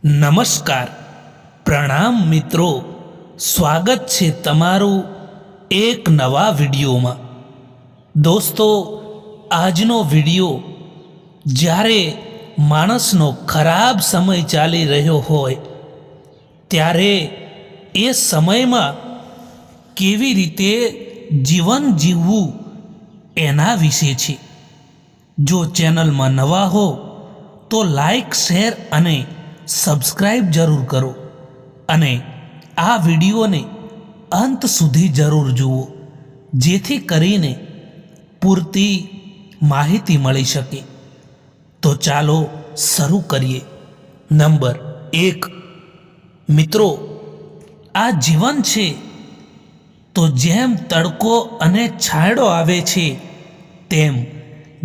નમસ્કાર, પ્રણામ મિત્રો. સ્વાગત છે તમારું એક નવા વિડીયોમાં. દોસ્તો, આજનો વિડીયો જ્યારે માણસનો ખરાબ સમય ચાલી રહ્યો હોય ત્યારે એ સમયમાં કેવી રીતે જીવન જીવવું એના વિશે છે. જો ચેનલમાં નવા હો તો લાઈક, શેર અને સબસ્ક્રાઈબ જરૂર કરો અને આ વિડીયોને અંત સુધી જરૂર જુઓ, જેથી કરીને પૂરતી માહિતી મળી શકે. તો ચાલો શરૂ કરીએ. નંબર 1. મિત્રો, આ જીવન છે તો જેમ તડકો અને છાંયડો આવે છે તેમ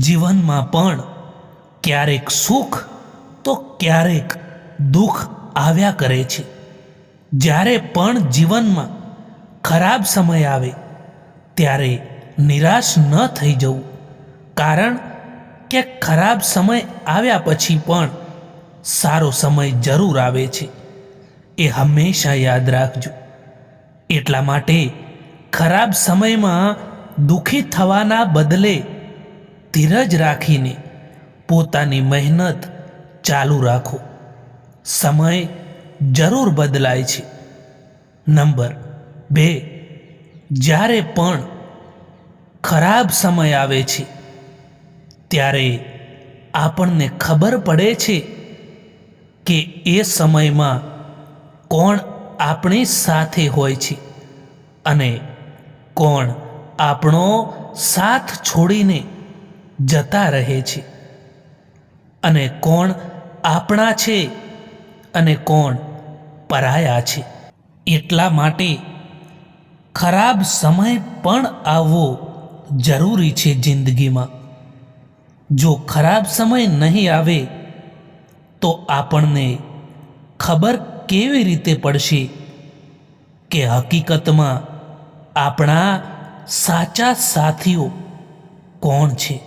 જીવનમાં પણ ક્યારેક સુખ તો ક્યારેક દુઃખ આવ્યા કરે છે. જ્યારે પણ જીવનમાં ખરાબ સમય આવે ત્યારે નિરાશ ન થઈ જવું, કારણ કે ખરાબ સમય આવ્યા પછી પણ સારો સમય જરૂર આવે છે, એ હંમેશા યાદ રાખજો. એટલા માટે ખરાબ સમયમાં દુઃખી થવાના બદલે ધીરજ રાખીને પોતાની મહેનત ચાલુ રાખો. સમય જરૂર બદલાય છે. નંબર 2. જ્યારે પણ ખરાબ સમય આવે છે ત્યારે આપણને ખબર પડે છે કે એ સમયમાં કોણ આપણી સાથે હોય છે અને કોણ આપણો સાથ છોડીને જતા રહે છે, અને કોણ આપણા છે અને કોણ પરાયા છે. એટલા માટે ખરાબ સમય પણ આવવો જરૂરી છે જિંદગીમાં. જો ખરાબ સમય નહીં આવે તો આપણને ખબર કેવી રીતે પડશે કે હકીકતમાં આપણા સાચા સાથીઓ કોણ છે?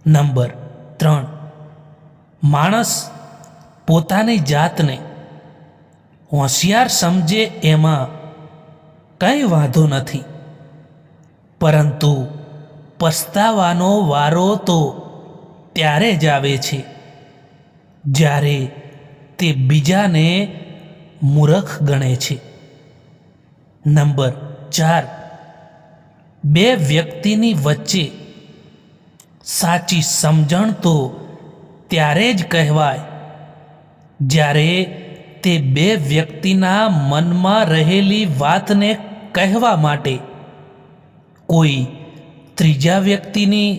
નંબર 3. માણસ પોતાની જાતને હોશિયાર સમજે એમાં કંઈ વાંધો નથી, પરંતુ પસ્તાવાનો વારો તો ત્યારે જ આવે છે જ્યારે તે બીજાને મૂર્ખ ગણે છે. નંબર 4. બે વ્યક્તિની વચ્ચે સાચી સમજણ તો ત્યારે જ કહેવાય જ્યારે તે બે વ્યક્તિના મનમાં રહેલી વાતને કહેવા માટે કોઈ ત્રીજા વ્યક્તિની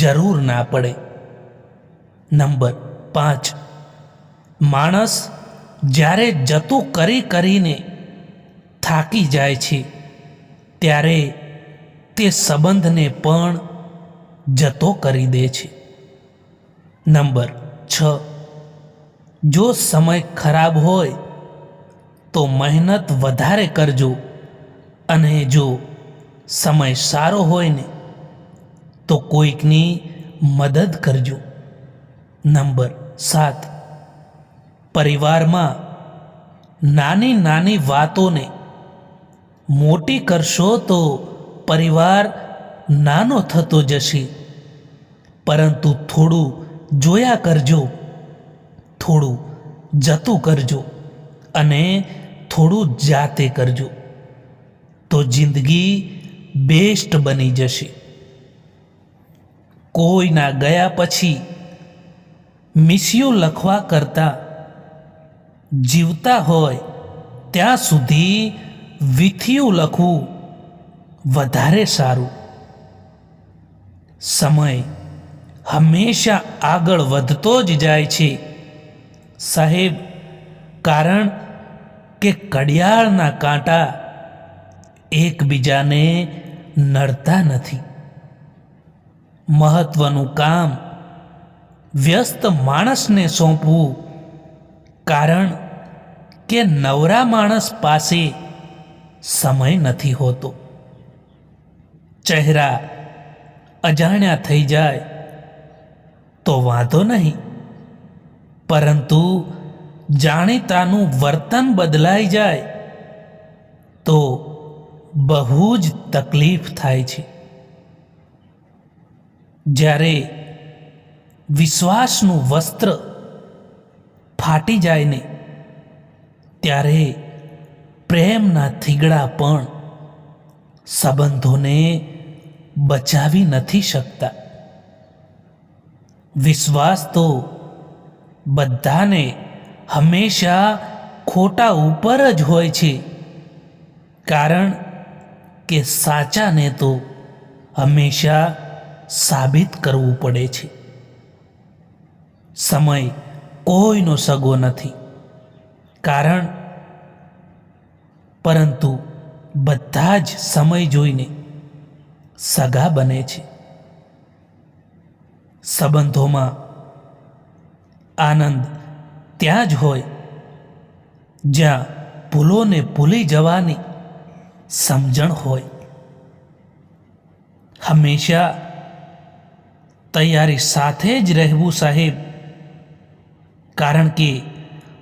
જરૂર ના પડે. નંબર 5. માણસ જ્યારે જતું કરીને થાકી જાય છે ત્યારે તે સંબંધને પણ જતો કરી દે છે. નંબર 6. જો સમય ખરાબ હોય તો મહેનત વધારે કરજો, અને જો સમય સારો હોય ને તો કોઈકની મદદ કરજો. નંબર 7. પરિવારમાં નાની નાની વાતોને મોટી કરશો તો પરિવાર નાનો થતો જશે, પરંતુ થોડું જોયા કરજો, થોડું જતું કરજો અને થોડું જાતે કરજો તો જિંદગી બેસ્ટ બની જશે. કોઈના ગયા પછી મિસ યુ લખવા કરતાં જીવતા હોય ત્યાં સુધી વિથ યુ લખવું વધારે સારું. સમય હંમેશા આગળ વધતો જ જાય છે સાહેબ, કારણ કે ઘડિયાળના કાંટા એકબીજાને નડતા નથી. મહત્વનું કામ વ્યસ્ત માણસને સોંપવું, કારણ કે નવરા માણસ પાસે સમય નથી હોતો. ચહેરા અજાણ્યા થઈ જાય તો વાંધો નહીં, પરંતુ જાણીતાનું વર્તન બદલાઈ જાય તો બહુ જ તકલીફ થાય છે. જ્યારે વિશ્વાસનું વસ્ત્ર ફાટી જાય ને ત્યારે પ્રેમના થીગડા પણ સંબંધોને બચાવી નથી શકતા. વિશ્વાસ તો બધાને હંમેશા ખોટા ઉપર જ હોય છે, કારણ કે સાચાને તો હંમેશા સાબિત કરવું પડે છે. સમય કોઈનો સગો નથી, પરંતુ બધા જ સમય જોઈને સગા બને છે. સંબંધોમાં આનંદ ત્યાં જ હોય જ્યાં ભૂલોને ભૂલી જવાની સમજણ હોય. હંમેશા તૈયારી સાથે જ રહેવું સાહેબ, કારણ કે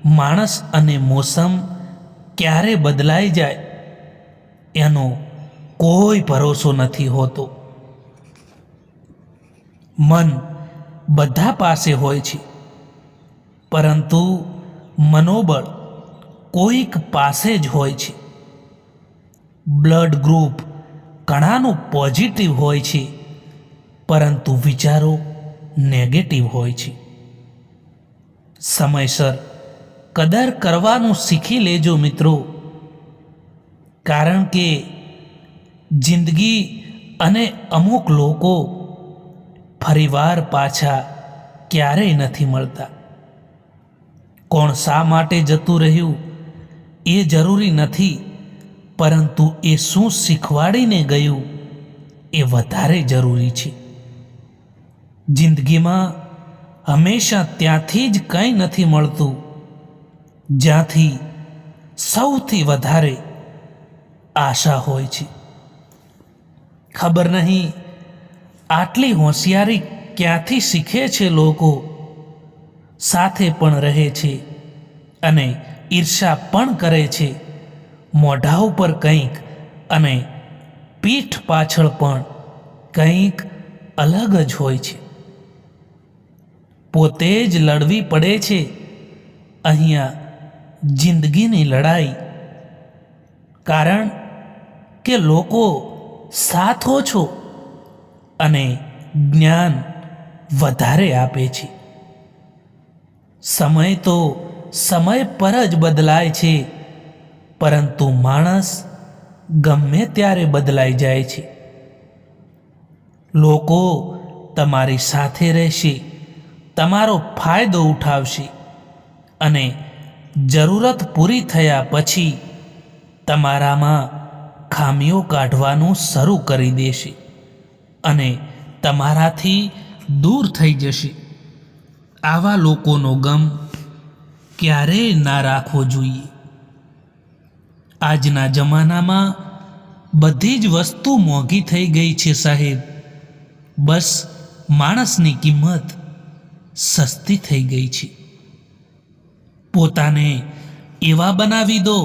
માણસ અને મોસમ ક્યારે બદલાઈ જાય એનો કોઈ ભરોસો નથી હોતો. મન બધા પાસે હોય છે, પરંતુ મનોબળ કોઈક પાસે જ હોય છે. બ્લડ ગ્રુપ ઘણાનું પોઝિટિવ હોય છે, પરંતુ વિચારો નેગેટિવ હોય છે. સમયસર કદર કરવાનું શીખી લેજો મિત્રો, કારણ કે જિંદગી અને અમુક લોકો ફરીવાર પાછા ક્યારેય નથી મળતા. કોણ શા માટે જતું રહ્યું એ જરૂરી નથી, પરંતુ એ શું શીખવાડીને ગયું એ વધારે જરૂરી છે. જિંદગીમાં હંમેશા ત્યાંથી જ કંઈ નથી મળતું જ્યાંથી સૌથી વધારે આશા હોય છે. ખબર નહીં આટલી હોશિયારી ક્યાંથી શીખે છે લોકો. સાથે પણ રહે છે અને ઈર્ષા પણ કરે છે. મોઢા ઉપર કંઈક અને પીઠ પાછળ પણ કંઈક અલગ જ હોય છે. પોતે જ લડવી પડે છે અહીંયા જિંદગીની લડાઈ, કારણ કે લોકો સાથ ઓછો અને જ્ઞાન વધારે આપે છે. સમય તો સમય પર જ બદલાય છે, પરંતુ માણસ ગમે ત્યારે બદલાઈ જાય છે. લોકો તમારી સાથે રહેશે, તમારો ફાયદો ઉઠાવશે અને જરૂરત પૂરી થયા પછી તમારામાં ખામીઓ કાઢવાનું શરૂ કરી દેશે અને તમારાથી દૂર થઈ જશે. આવા લોકોનો ગમ ક્યારેય ના રાખવો જોઈએ. આજના જમાનામાં બધી જ વસ્તુ મોંઘી થઈ ગઈ છે સાહેબ. બસ માણસની કિંમત સસ્તી થઈ ગઈ છે. પોતાને એવા બનાવી દો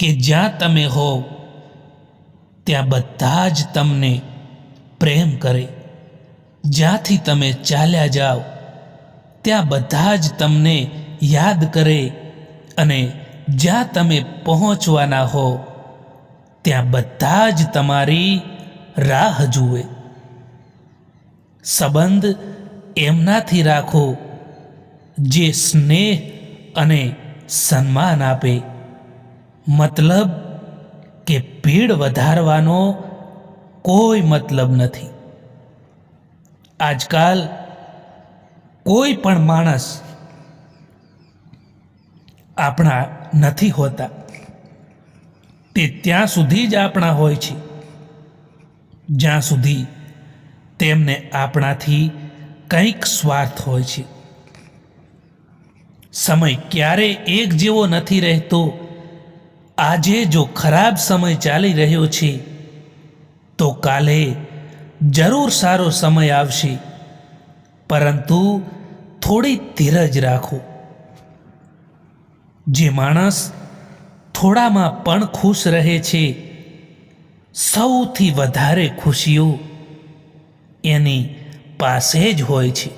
કે જ્યાં તમે હો ત્યાં બધા જ તમને પ્રેમ કરે. જ્યાંથી તમે ચાલ્યા જાઓ ત્યાં બધા જ તમને યાદ કરે અને જ્યાં તમે પહોંચવાના હો ત્યાં બધા જ તમારી રાહ જુએ. સંબંધ એમનાથી રાખો જે સ્નેહ અને સન્માન આપે, મતલબ કે ભીડ વધારવાનો કોઈ મતલબ નથી. આજકાલ કોઈ પણ માણસ આપણા નથી હોતા, તે ત્યાં સુધી જ આપણા હોય છે જ્યાં સુધી તેમને આપણાથી કંઈક સ્વાર્થ હોય છે. સમય ક્યારે એક જેવો નથી રહેતો. આજે જો ખરાબ સમય ચાલી રહ્યો છે તો કાલે જરૂર સારો સમય આવશે, પરંતુ થોડી ધીરજ રાખો. જે માણસ થોડામાં પણ ખુશ રહે છે, સૌથી વધારે ખુશીઓ એની પાસે જ હોય છે.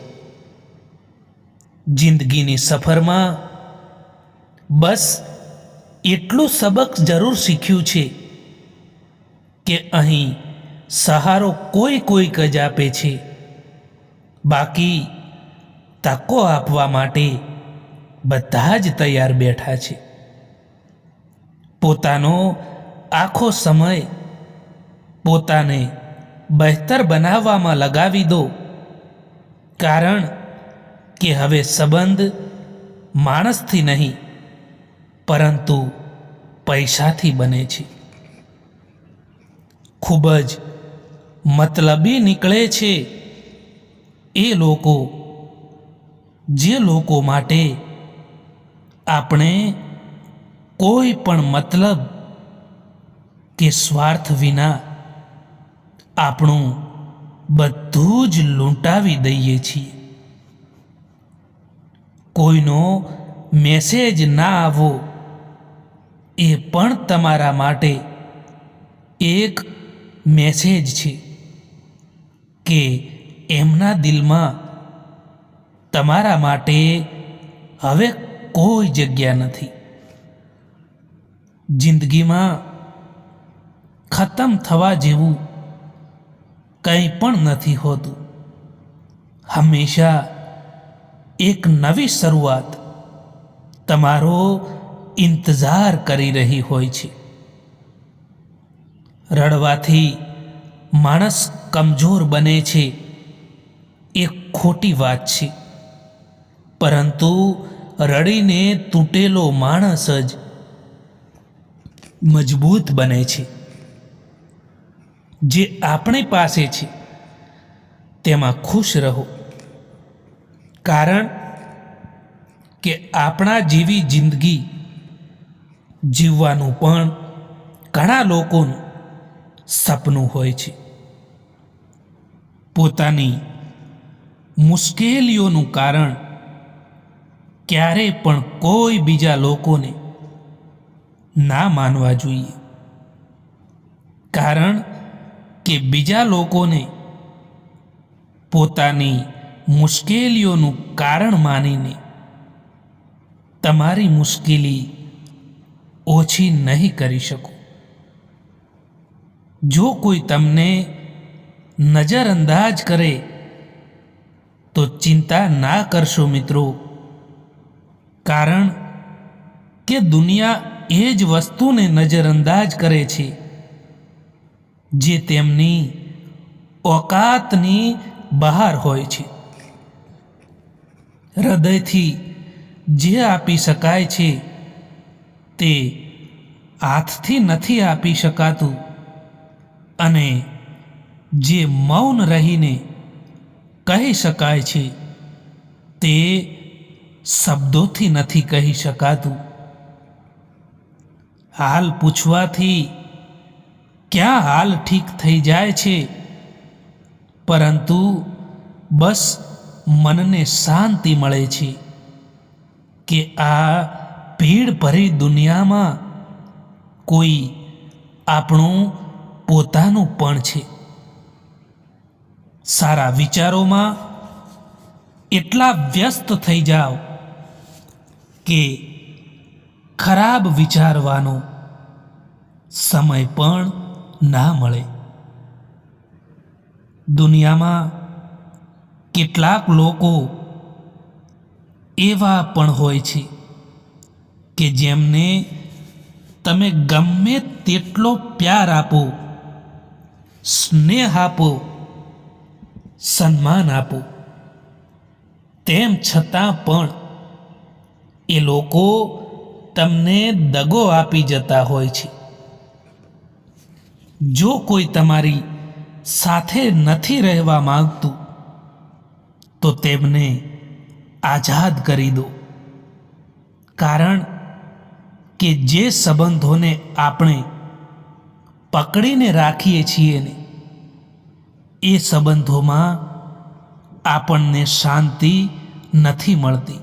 જિંદગીની સફરમાં બસ એટલું સબક જરૂર શીખ્યું છે કે અહીં સહારો કોઈક જ આપે છે, બાકી તકો આપવા માટે બધા જ તૈયાર બેઠા છે. પોતાનો આખો સમય પોતાને બહેતર બનાવવામાં લગાવી દો, કારણ કે હવે સંબંધ માણસથી નહીં પરંતુ પૈસાથી બને છે. ખૂબ જ મતલબી નીકળે છે એ લોકો જે લોકો માટે આપણે કોઈ પણ મતલબ કે સ્વાર્થ વિના આપણું બધું જ લૂંટાવી દઈએ છીએ. કોઈનો મેસેજ ના આવવો એ પણ તમારા માટે એક મેસેજ છે કે એમના દિલમાં તમારા માટે હવે કોઈ જગ્યા નથી. જિંદગીમાં ખતમ થવા જેવું કંઈ પણ નથી હોતું. હંમેશા એક નવી શરૂઆત તમારો ઇંતજાર કરી રહી હોય છે. રડવાથી માણસ કમજોર બને છે એ ખોટી વાત છે, પરંતુ રડીને તૂટેલો માણસ જ મજબૂત બને છે. જે આપણી પાસે છે તેમાં ખુશ રહો, કારણ કે આપણા જેવી જિંદગી જીવવાનું પણ ઘણા લોકોનું સપનું હોય છે. પોતાની મુશ્કેલીઓનું કારણ ક્યારેય પણ કોઈ બીજા લોકોને ના માનવા જોઈએ, કારણ કે બીજા લોકોને પોતાની મુશ્કેલીઓનું કારણ માનીને તમારી મુશ્કેલી ઓછી નહીં કરી શકો. જો કોઈ તમને નજરઅંદાજ કરે તો ચિંતા ના કરશો મિત્રો, કારણ કે દુનિયા એ જ વસ્તુને નજરઅંદાજ કરે છે જે તેમની ઓકાતની બહાર હોય છે. હૃદયથી જે આપી શકાય છે તે હાથથી નથી આપી શકાતું, અને જે મૌન રહીને કહી શકાય છે તે શબ્દોથી નથી કહી શકાતું. હાલ પૂછવાથી ક્યાં હાલ ઠીક થઈ જાય છે, પરંતુ બસ મનને શાંતિ મળે છે કે આ ભીડ ભરી દુનિયામાં કોઈ આપણું પોતાનું પણ છે. સારા વિચારોમાં એટલા વ્યસ્ત થઈ જાઓ કે ખરાબ વિચારવાનો સમય પણ ના મળે. દુનિયામાં કેટલાક લોકો એવા પણ હોય છે કે જેમને તમે ગમે તેટલો પ્યાર આપો, સ્નેહ આપો, સન્માન આપો, તેમ છતાં પણ એ લોકો તમને દગો આપી જતા હોય છે. જો કોઈ તમારી સાથે નથી રહેવા માંગતું તો તેમને આઝાદ કરી દો, કારણ કે જે સંબંધોને આપણે પકડીને રાખીએ છીએ ને એ સંબંધોમાં આપણને શાંતિ નથી મળતી.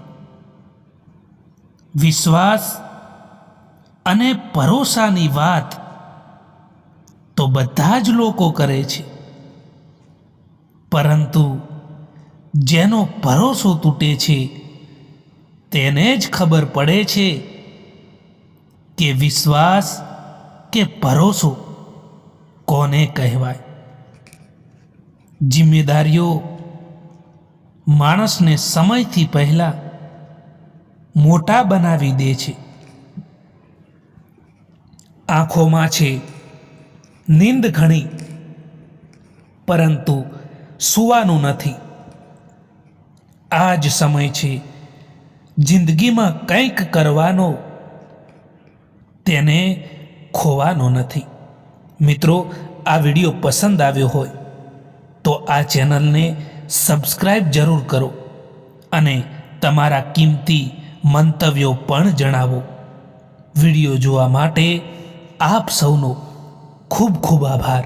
વિશ્વાસ અને ભરોસાની વાત તો બધા જ લોકો કરે છે, પરંતુ જેનો ભરોસો તૂટે છે તેને જ ખબર પડે છે કે વિશ્વાસ કે ભરોસો કોને કહેવાય. જિમ્મેદારીઓ માણસને સમયથી પહેલા મોટા બનાવી દે છે. આંખોમાં છે નીંદ ઘણી, પરંતુ સૂવાનું નથી. આ જ સમય છે જિંદગીમાં કંઈક કરવાનો, તેને ખોવાનો નથી. મિત્રો, આ વિડીયો પસંદ આવ્યો હોય તો આ ચેનલને સબસ્ક્રાઈબ જરૂર કરો અને તમારા કિંમતી મંતવ્યો પણ જણાવો. વિડીયો જોવા માટે આપ સૌનો ખૂબ ખૂબ આભાર.